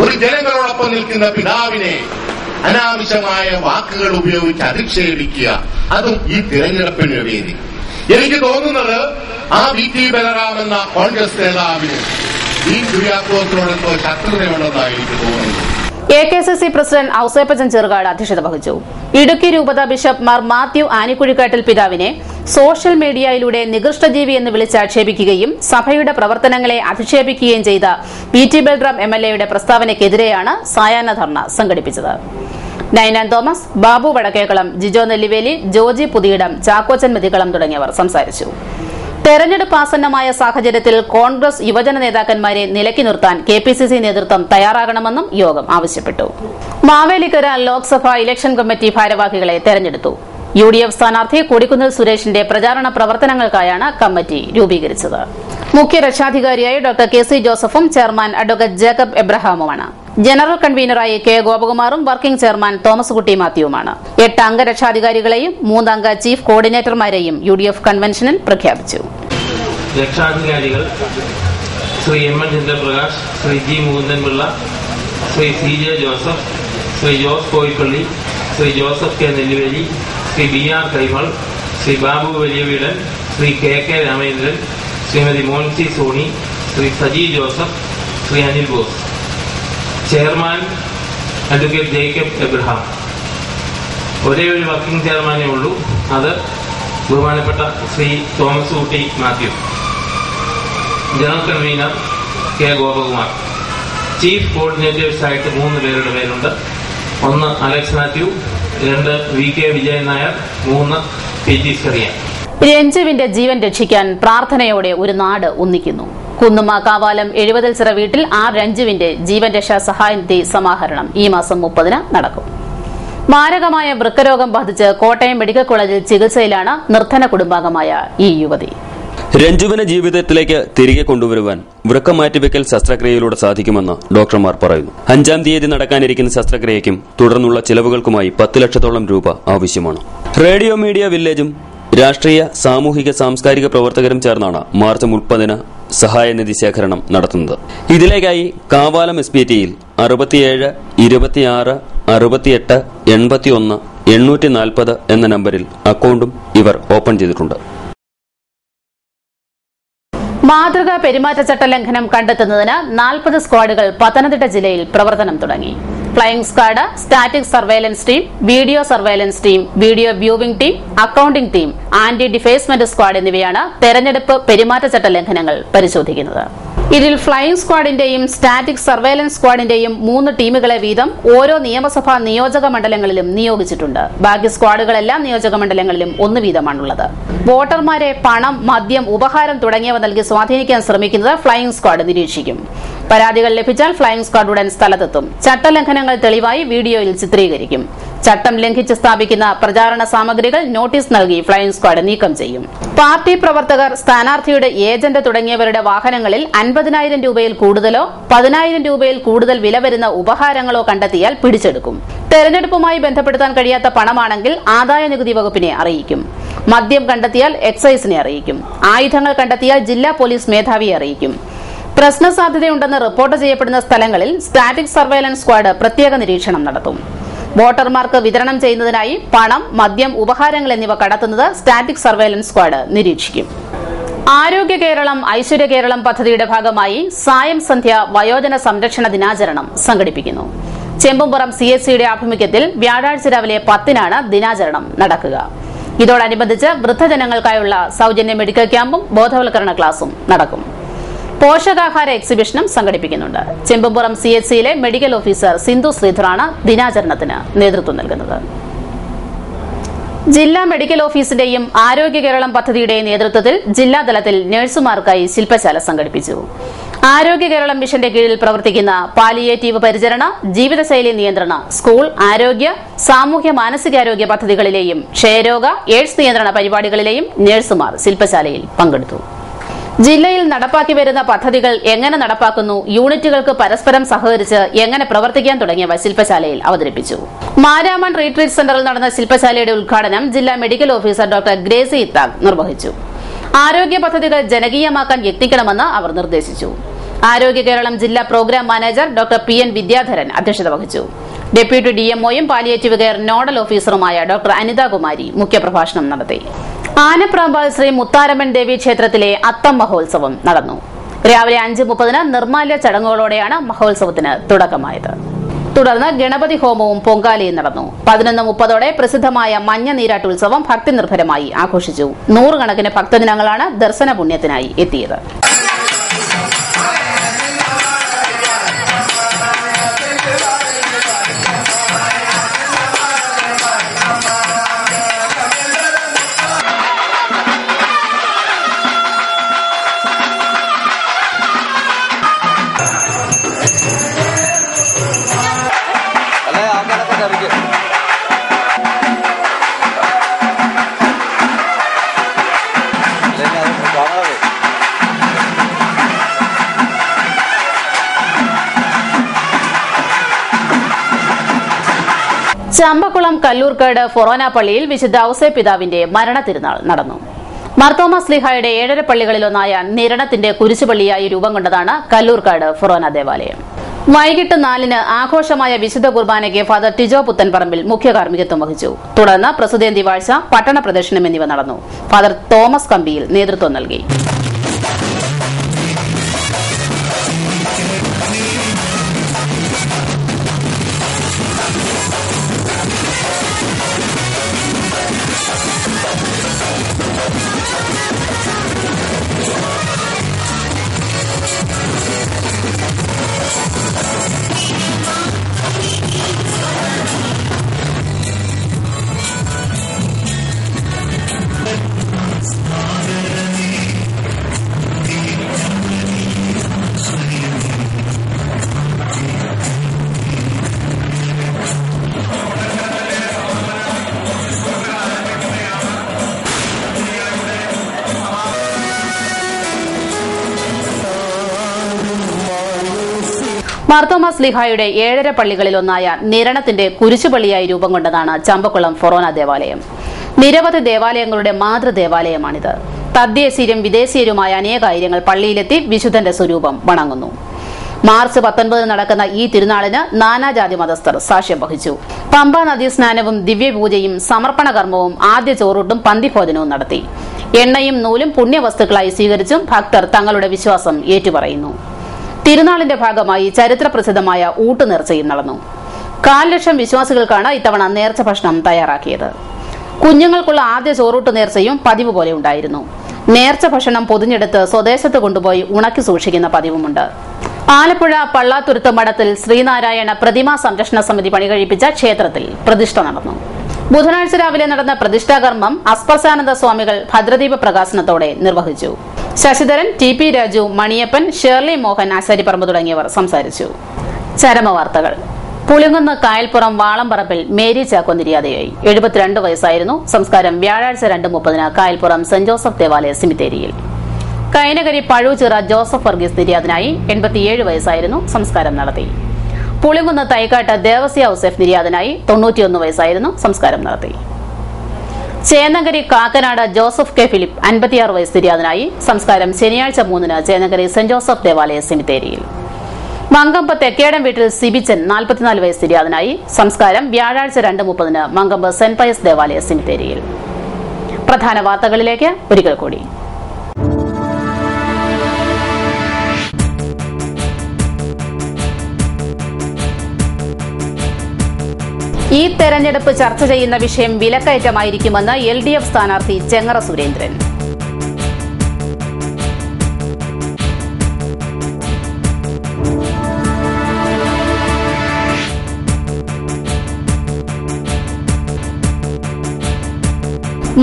ഒരു ജനങ്ങളോടൊപ്പം നിൽക്കുന്ന പിതാവിനെ അനാവശ്യമായ വാക്കുകൾ ഉപയോഗിച്ച് അധിക്ഷേപിക്കുക, അതും ഈ തിരഞ്ഞെടുപ്പിന് വേണ്ടി. എനിക്ക് തോന്നുന്നത് ആ VT ബലറാം എന്ന കോൺഗ്രസ് നേതാവിന് ഈ കുര്യാക്കോസിനോടെന്തോ ശത്രുതയുണ്ടെന്നാണ് എനിക്ക് തോന്നുന്നത്. AKCC പ്രസിഡന്റ് ഔസേപ്പച്ചൻ ചെറുകാട് അധ്യക്ഷത വഹിച്ചു. ഇടുക്കി രൂപത ബിഷപ്പ് മാർ മാത്യു ആനിക്കുഴിക്കാട്ടിൽ പിതാവിനെ സോഷ്യൽ മീഡിയയിലൂടെ നികൃഷ്ടജീവി എന്ന് വിളിച്ചാക്ഷേപിക്കുകയും സഭയുടെ പ്രവർത്തനങ്ങളെ അധിക്ഷേപിക്കുകയും ചെയ്ത PT ബൽറാം MLA-യുടെ പ്രസ്താവനയ്ക്കെതിരെയാണ് സായാഹ്ന ധർണ സംഘടിപ്പിച്ചത്. നൈനാൻ തോമസ്, ബാബു വടക്കേക്കളം, ജിജോ നെല്ലിവേലി, ജോജി പുതിയിടം, ചാക്കോച്ചൻ മെതിക്കളം തുടങ്ങിയവർ സംസാരിച്ചു. തെരഞ്ഞെടുപ്പ് ആസന്നമായ സാഹചര്യത്തിൽ കോൺഗ്രസ് യുവജന നേതാക്കന്മാരെ നിലയ്ക്ക് നിർത്താൻ KPCC നേതൃത്വം തയ്യാറാകണമെന്നും യോഗം ആവശ്യപ്പെട്ടു. മാവേലിക്കര ലോക്സഭാ ഇലക്ഷൻ കമ്മിറ്റി ഭാരവാഹികളെ തെരഞ്ഞെടുത്തു. UDF സ്ഥാനാർത്ഥി കൊടിക്കുന്നിൽ സുരേഷിന്റെ പ്രചാരണ പ്രവർത്തനങ്ങൾക്കായാണ് കമ്മിറ്റി രൂപീകരിച്ചത്. മുഖ്യ രക്ഷാധികാരിയായി ഡോക്ടർ KC ജോസഫും ചെയർമാൻ അഡ്വക്കേറ്റ് ജേക്കബ് എബ്രഹാമുമാണ്. ജനറൽ കൺവീനറായി K ഗോപകുമാറും വർക്കിംഗ് ചെയർമാൻ തോമസ് കുട്ടി മാത്യുവുമാണ്. 8 അംഗ രക്ഷാധികാരികളെയും 3 അംഗ ചീഫ് കോർഡിനേറ്റർമാരെയും UDF കൺവെൻഷനിൽ പ്രഖ്യാപിച്ചു. രക്ഷാധികാരികൾ Shri MN Chandraprakash, Shri G Mukundan Pillai, Shri CJ Joseph, Shri Jose Koippally, Shri Joseph K Nelliveli, Shri BR Kaimal, Shri Babu Valiyaveedan, Shri KK Ramendran, Shrimati Monsi Sony, Shri Saji Joseph, Shri Anil Bose. Chairman advocate Jacob Abraham. ഒരേ ഒരു വർക്കിംഗ് ചെയർമാനേ ഉള്ളൂ, അത് ബഹുമാനപ്പെട്ട Shri Thomas Kutty Mathew. General convener K Gopakumar. Chief കോർഡിനേറ്റേഴ്സായിട്ട് 3 പേരുടെ പേരുണ്ട്. 1 അലക്സ് മാത്യു, 2 VK വിജയൻ നായർ, 3 PG സ്കറിയ. രഞ്ജുവിന്റെ ജീവൻ രക്ഷിക്കാൻ പ്രാർത്ഥനയോടെ ഒരു നാട് ഒന്നിക്കുന്നു. കുന്നുമ്മ കാവാലം 70 ചിറ വീട്ടിൽ രഞ്ജുവിന്റെ ജീവൻ രക്ഷാ സഹായനിധി സമാഹരണം ഈ മാസം 30-ന് നടക്കും. മാരകമായ വൃക്കരോഗം ബാധിച്ച് കോട്ടയം മെഡിക്കൽ കോളേജിൽ ചികിത്സയിലാണ് നിർധന കുടുംബാംഗമായ ഈ യുവതി. രഞ്ജുവിനെ ജീവിതത്തിലേക്ക് തിരികെ കൊണ്ടുവരുവാൻ വൃക്ക മാറ്റിവെക്കൽ ശസ്ത്രക്രിയയിലൂടെ സാധിക്കുമെന്ന് ഡോക്ടർമാർ പറയുന്നു. 5-ാം തീയതി നടക്കാനിരിക്കുന്ന ശസ്ത്രക്രിയയ്ക്കും തുടർന്നുള്ള ചിലവുകൾക്കുമായി 10 ലക്ഷത്തോളം രൂപ ആവശ്യമാണ്. റേഡിയോ മീഡിയ വില്ലേജും രാഷ്ട്രീയ, സാമൂഹിക, സാംസ്കാരിക പ്രവർത്തകരും ചേർന്നാണ് മാർച്ച് 30-ന് സഹായനിധി ശേഖരണം നടത്തുന്നത്. ഇതിലേക്കായി കാവാലം SPTയിൽ 67 26 68 81 840 എന്ന നമ്പറിൽ അക്കൗണ്ടും ഇവർ ഓപ്പൺ ചെയ്തിട്ടുണ്ട്. മാതൃകാ പെരുമാറ്റച്ചട്ട ലംഘനം കണ്ടെത്തുന്നതിന് 40 സ്ക്വാഡുകൾ പത്തനംതിട്ട ജില്ലയിൽ പ്രവർത്തനം തുടങ്ങി. Flying squad, static surveillance team, video surveillance team, video viewing team, accounting team, anti defacement squad എന്നിവയാണ് തെരഞ്ഞെടുപ്പ് പെരുമാറ്റച്ചട്ട ലംഘനങ്ങൾ പരിശോധിക്കുന്നത്. ഇതിൽ ഫ്ലൈയിംഗ് സ്ക്വാഡിന്റെയും സ്റ്റാറ്റിക് സർവൈലൻസ് സ്ക്വാഡിന്റെയും 3 ടീമുകളെ വീതം ഓരോ നിയമസഭാ നിയോജക മണ്ഡലങ്ങളിലും നിയോഗിച്ചിട്ടുണ്ട്. ബാക്കി സ്ക്വാഡുകളെല്ലാം നിയോജക മണ്ഡലങ്ങളിലും 1 വീതമാണുള്ളത്. വോട്ടർമാരെ പണം, മദ്യം, ഉപഹാരം തുടങ്ങിയവ നൽകി സ്വാധീനിക്കാൻ ശ്രമിക്കുന്നത് ഫ്ലൈയിംഗ് സ്ക്വാഡ് നിരീക്ഷിക്കും. പരാതികൾ ലഭിച്ചാൽ ഫ്ലൈയിംഗ് സ്ക്വാഡ് ഉടൻ സ്ഥലത്തെത്തും. ചട്ടലംഘനങ്ങൾ തെളിവായി വീഡിയോയിൽ ചിത്രീകരിക്കും. ചട്ടം ലംഘിച്ച് സ്ഥാപിക്കുന്ന പ്രചാരണ സാമഗ്രികൾ നോട്ടീസ് നൽകി ഫ്ലൈയിംഗ് സ്ക്വാഡ് നീക്കം ചെയ്യും. പാർട്ടി പ്രവർത്തകർ, സ്ഥാനാർത്ഥിയുടെ ഏജന്റ് തുടങ്ങിയവരുടെ വാഹനങ്ങളിൽ 50,000 രൂപയിൽ കൂടുതലോ 10,000 രൂപയിൽ കൂടുതൽ വില വരുന്ന ഉപഹാരങ്ങളോ കണ്ടെത്തിയാൽ പിടിച്ചെടുക്കും. തെരഞ്ഞെടുപ്പുമായി ബന്ധപ്പെടുത്താൻ കഴിയാത്ത പണമാണെങ്കിൽ ആദായനികുതി വകുപ്പിനെ അറിയിക്കും. മദ്യം കണ്ടെത്തിയാൽ എക്സൈസിനെ അറിയിക്കും. ആയുധങ്ങൾ കണ്ടെത്തിയാൽ ജില്ലാ പോലീസ് മേധാവിയെ അറിയിക്കും. പ്രശ്ന സാധ്യതയുണ്ടെന്ന് റിപ്പോർട്ട് ചെയ്യപ്പെടുന്ന സ്ഥലങ്ങളിൽ സ്റ്റാറ്റിക് സർവൈലൻസ് സ്ക്വാഡ് പ്രത്യേക നിരീക്ഷണം നടത്തും. വോട്ടർമാർക്ക് വിതരണം ചെയ്യുന്നതിനായി പണം, മദ്യം, ഉപഹാരങ്ങൾ എന്നിവ കടത്തുന്നത് സ്റ്റാറ്റിക് സർവൈലൻസ് സ്ക്വാഡ് നിരീക്ഷിക്കും. ആരോഗ്യ കേരളം, ഐശ്വര്യ കേരളം പദ്ധതിയുടെ ഭാഗമായി സായം സന്ധ്യ വയോജന സംരക്ഷണ ദിനാചരണം സംഘടിപ്പിക്കുന്നു. ചെമ്പുംപുറം CSCയുടെ ആഭിമുഖ്യത്തിൽ വ്യാഴാഴ്ച രാവിലെ 10-നാണ് ദിനാചരണം നടക്കുക. ഇതോടനുബന്ധിച്ച് വൃദ്ധജനങ്ങൾക്കായുള്ള സൌജന്യ മെഡിക്കൽ ക്യാമ്പും ബോധവൽക്കരണ ക്ലാസും നടക്കും. പോഷകാഹാര എക്സിബിഷനും സംഘടിപ്പിക്കുന്നുണ്ട്. ചെമ്പുംപുറം CSCയിലെ മെഡിക്കൽ ഓഫീസർ സിന്ധു ശ്രീധറാണ് ദിനാചരണത്തിന് നേതൃത്വം നൽകുന്നത്. ജില്ലാ മെഡിക്കൽ ഓഫീസിന്റെയും ആരോഗ്യ കേരളം പദ്ധതിയുടെയും നേതൃത്വത്തിൽ ജില്ലാതലത്തിൽ നഴ്സുമാർക്കായി ശില്പശാല സംഘടിപ്പിച്ചു. ആരോഗ്യ കേരളം മിഷന്റെ കീഴിൽ പ്രവർത്തിക്കുന്ന പാലിയേറ്റീവ് പരിചരണ, ജീവിതശൈലി നിയന്ത്രണ, സ്കൂൾ, ആരോഗ്യ, സാമൂഹ്യ മാനസികാരോഗ്യ പദ്ധതികളിലെയും ക്ഷയരോഗ, എയ്ഡ്സ് നിയന്ത്രണ പരിപാടികളിലെയും നഴ്സുമാർ ശില്പശാലയിൽ പങ്കെടുത്തു. ജില്ലയിൽ നടപ്പാക്കി വരുന്ന പദ്ധതികൾ എങ്ങനെ നടപ്പാക്കുന്നു, യൂണിറ്റുകൾക്ക് പരസ്പരം സഹകരിച്ച് എങ്ങനെ പ്രവർത്തിക്കാൻ തുടങ്ങിയവ ശില്പശാലയിൽ അവതരിപ്പിച്ചു. മാരാമൺ റീട്രീറ്റ് സെന്ററിൽ നടന്ന ശില്പശാലയുടെ ഉദ്ഘാടനം ജില്ലാ മെഡിക്കൽ ഓഫീസർ ഡോക്ടർ ഗ്രേസി ഇത്താഖ് നിർവഹിച്ചു. ആരോഗ്യ പദ്ധതികൾ ജനകീയമാക്കാൻ യത്നിക്കണമെന്ന് അവർ നിർദ്ദേശിച്ചു. ആരോഗ്യ കേരളം ജില്ലാ program manager doctor PN Vidyadharan അധ്യക്ഷത വഹിച്ചു. ഡെപ്യൂട്ടി DMOയും പാലിയേറ്റീവ് കെയർ നോഡൽ ഓഫീസറുമായ ഡോക്ടർ അനിതാകുമാരി മുഖ്യപ്രഭാഷണം നടത്തി. ആനപ്രാമ്പാൽ ശ്രീ മുത്താരമ്മൻ ദേവി ക്ഷേത്രത്തിലെ അത്തം മഹോത്സവം നടന്നു. രാവിലെ 5:30 നിർമ്മാല്യ ചടങ്ങുകളോടെയാണ് മഹോത്സവത്തിന് തുടക്കമായത്. തുടർന്ന് ഗണപതി ഹോമവും പൊങ്കാലയും നടന്നു. 11:30 പ്രസിദ്ധമായ മഞ്ഞ നീരാട്ടുത്സവം ഭക്തിനിർഭരമായി ആഘോഷിച്ചു. 100 കണക്കിന് ഭക്തജനങ്ങളാണ് ദർശന പുണ്യത്തിനായി എത്തിയത്. ചമ്പക്കുളം കല്ലൂർക്കാട് ഫൊറോന പള്ളിയിൽ വിശുദ്ധ ഔസേ പിതാവിന്റെ മരണ തിരുനാൾ നടന്നു. മാർത്തോമാ ശ്ലീഹായുടെ 7 പള്ളികളിലൊന്നായ നിരണത്തിന്റെ കുരിശുപള്ളിയായി രൂപം കൊണ്ടതാണ് കല്ലൂർക്കാട് ഫൊറോന ദേവാലയം. വൈകിട്ട് 4-ന് ആഘോഷമായ വിശുദ്ധ കുർബാനയ്ക്ക് ഫാദർ ടിജോ പുത്തൻപറമ്പിൽ മുഖ്യ കാർമ്മികത്വം വഹിച്ചു. തുടർന്ന് പ്രസുതേന്തി വാഴ്ച, പട്ടണ പ്രദർശനം എന്നിവ നടന്നു. ഫാദർ തോമസ് കമ്പിയിൽ നേതൃത്വം നൽകി. മാർത്തോമാ ശ്ലീഹായുടെ 7 പള്ളികളിലൊന്നായ നിരണത്തിന്റെ കുരിശുപള്ളിയായി രൂപം കൊണ്ടതാണ് ചമ്പക്കുളം ഫൊറോന ദേവാലയം. നിരവധി ദേവാലയങ്ങളുടെ മാതൃദേവാലയമാണിത്. തദ്ദേശീയരും വിദേശീയരുമായ അനേകായിരങ്ങൾ പള്ളിയിലെത്തി വിശുദ്ധന്റെ സ്വരൂപം വണങ്ങുന്നു. മാർച്ച് 19 നടക്കുന്ന ഈ തിരുനാളിന് നാനാജാതി മതസ്ഥർ സാക്ഷ്യം വഹിച്ചു. പമ്പ നദീ സ്നാനവും ദിവ്യപൂജയും സമർപ്പണ കർമ്മവും ആദ്യ ചോറൂട്ടും പന്തിഭോജനവും നടത്തി. എണ്ണയും നൂലും പുണ്യവസ്തുക്കളായി സ്വീകരിച്ചും ഭക്തർ തങ്ങളുടെ വിശ്വാസം ഏറ്റുപറയുന്നു. തിരുനാളിന്റെ ഭാഗമായി ചരിത്രപ്രസിദ്ധമായ ഊട്ടുനേർച്ചയും നടന്നു. 4,00,000 വിശ്വാസികൾക്കാണ് ഇത്തവണ നേർച്ച ഭക്ഷണം തയ്യാറാക്കിയത്. കുഞ്ഞുങ്ങൾക്കുള്ള ആദ്യ ചോറൂട്ട് നേർച്ചയും പതിവ് പോലെ ഉണ്ടായിരുന്നു. നേർച്ച ഭക്ഷണം പൊതിഞ്ഞെടുത്ത് സ്വദേശത്ത് കൊണ്ടുപോയി ഉണക്കി സൂക്ഷിക്കുന്ന പതിവുമുണ്ട്. ആലപ്പുഴ പള്ളാത്തുരുത്ത് മഠത്തിൽ ശ്രീനാരായണ പ്രതിമാ സംരക്ഷണ സമിതി പണികഴിപ്പിച്ച ക്ഷേത്രത്തിൽ പ്രതിഷ്ഠ നടന്നു. ബുധനാഴ്ച രാവിലെ നടന്ന പ്രതിഷ്ഠാകർമ്മം അസ്പർശാനന്ദ സ്വാമികൾ ഭദ്രദീപ പ്രകാശനത്തോടെ നിർവഹിച്ചു. ശശിധരൻ, TP രാജു, മണിയപ്പൻ, ഷേർലി മോഹൻ, ആശാരിപ്പറമ്പ് തുടങ്ങിയവർ സംസാരിച്ചു. ചരമവാർത്തകൾ. പുളിങ്കുന്ന് കായൽപ്പുറം വാളംപറമ്പിൽ മേരി ചാക്കോ നിര്യാതയായി. 72 വയസ്സായിരുന്നു. സംസ്കാരം വ്യാഴാഴ്ച 2:30 കായൽപ്പുറം സെന്റ് ജോസഫ് ദേവാലയ സെമിത്തേരിയിൽ. കൈനകരി പഴുചിറ ജോസഫ് വർഗീസ് നിര്യാതനായി. 87 വയസ്സായിരുന്നു. സംസ്കാരം നടത്തി. പുളിങ്കുന്ന് തൈക്കാട്ട് ദേവസ്യ ഔസേഫ് നിര്യാതനായി. 91 വയസ്സായിരുന്നു. സംസ്കാരം നടത്തി. Chennankari Kakkanad Joseph K Philip 56 വയസ്സ് നിര്യാതനായി. സംസ്കാരം ശനിയാഴ്ച 3 ചേന്നങ്കരി സെന്റ് ജോസഫ് ദേവാലയ സെമിത്തേരിയിൽ. മങ്കമ്പ് തെക്കേടം വീട്ടിൽ സിബിച്ചൻ 44 വയസ്സ് നിര്യാതനായി. സംസ്കാരം വ്യാഴാഴ്ച 2:30 മങ്കമ്പ് സെന്റ് പയസ് ദേവാലയ സെമിത്തേരിയിൽ. പ്രധാന വാർത്തകളിലേക്ക് ഒരിക്കൽ കൂടി. ഈ തെരഞ്ഞെടുപ്പ് ചർച്ച ചെയ്യുന്ന വിഷയം വിലക്കയറ്റമായിരിക്കുമെന്ന് LDF സ്ഥാനാർത്ഥി ചെങ്ങറ സുരേന്ദ്രൻ.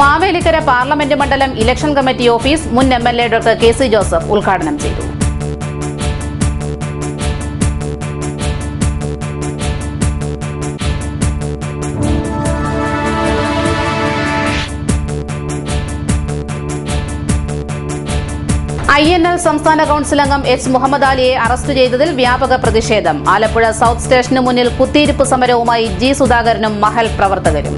മാവേലിക്കര പാർലമെന്റ് മണ്ഡലം ഇലക്ഷൻ കമ്മിറ്റി ഓഫീസ് മുൻ MLA ഡോക്ടർ KC ജോസഫ് ഉദ്ഘാടനം ചെയ്തു. INL സംസ്ഥാന കൌൺസിൽ അംഗം H. മുഹമ്മദ് അലിയെ അറസ്റ്റ് ചെയ്തതിൽ വ്യാപക പ്രതിഷേധം. ആലപ്പുഴ സൌത്ത് സ്റ്റേഷന് മുന്നിൽ കുത്തിയിരിപ്പ് സമരവുമായി G. സുധാകരനും മഹൽ പ്രവർത്തകരും.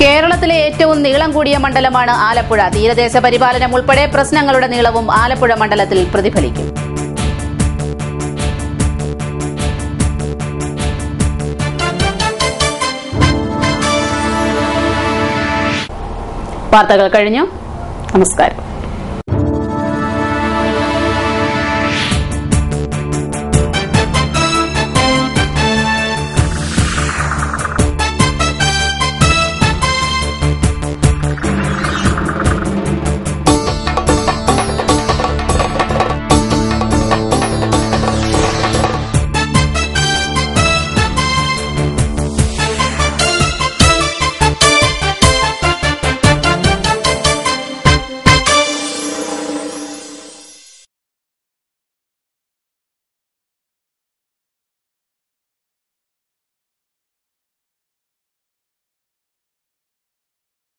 കേരളത്തിലെ ഏറ്റവും നീളം കൂടിയ മണ്ഡലമാണ് ആലപ്പുഴ. തീരദേശ പരിപാലനം ഉൾപ്പെടെ പ്രശ്നങ്ങളുടെ നീളവും ആലപ്പുഴ മണ്ഡലത്തിൽ പ്രതിഫലിക്കും. വാർത്തകൾ കഴിഞ്ഞു. നമസ്കാരം.